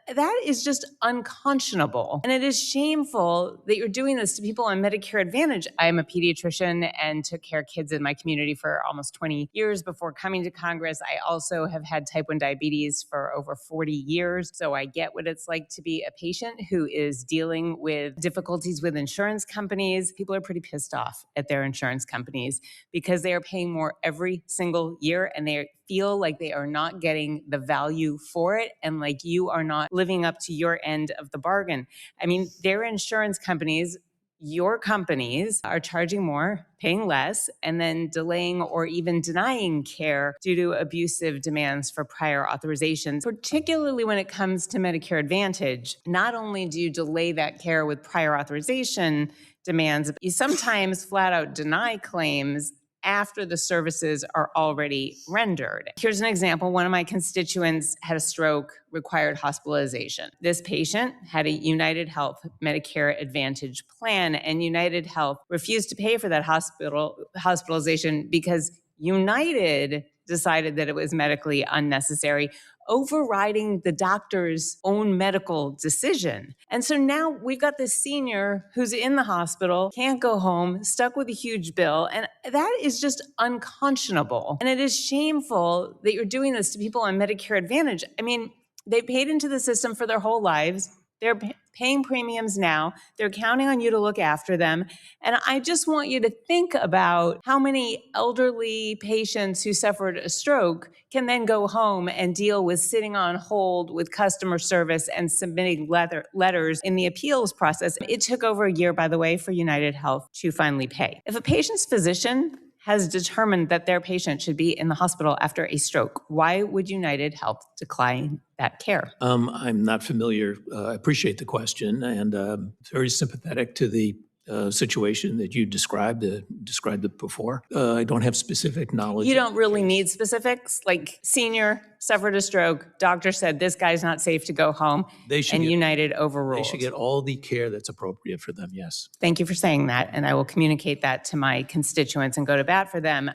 that is just unconscionable. And it is shameful that you're doing this to people on Medicare Advantage. I am a pediatrician and took care of kids in my community for almost 20 years before coming to Congress. I also have had type 1 diabetes for over 40 years. So I get what it's like to be a patient who is dealing with difficulties with insurance companies. People are pretty pissed off at their insurance companies because they are paying more every single year and they feel like they are not getting the value for it and like you are not living up to your end of the bargain. I mean, their insurance companies, your companies are charging more, paying less, and then delaying or even denying care due to abusive demands for prior authorizations, particularly when it comes to Medicare Advantage. Not only do you delay that care with prior authorization demands, you sometimes flat out deny claims after the services are already rendered. Here's an example. One of my constituents had a stroke, required hospitalization. This patient had a UnitedHealth Medicare Advantage plan, and UnitedHealth refused to pay for that hospitalization because United decided that it was medically unnecessary, overriding the doctor's own medical decision. And so now we've got this senior who's in the hospital, can't go home, stuck with a huge bill. And that is just unconscionable. And it is shameful that you're doing this to people on Medicare Advantage. I mean, they paid into the system for their whole lives. They're paying premiums now. They're counting on you to look after them. And I just want you to think about how many elderly patients who suffered a stroke can then go home and deal with sitting on hold with customer service and submitting letters in the appeals process. It took over a year, by the way, for UnitedHealth to finally pay. If a patient's physician has determined that their patient should be in the hospital after a stroke, why would UnitedHealth decline that care? I'm not familiar. I appreciate the question and very sympathetic to the situation that you described it before. I don't have specific knowledge. You don't really need specifics, like senior suffered a stroke, doctor said this guy's not safe to go home, United overruled. They should get all the care that's appropriate for them, yes. Thank you for saying that, and I will communicate that to my constituents and go to bat for them.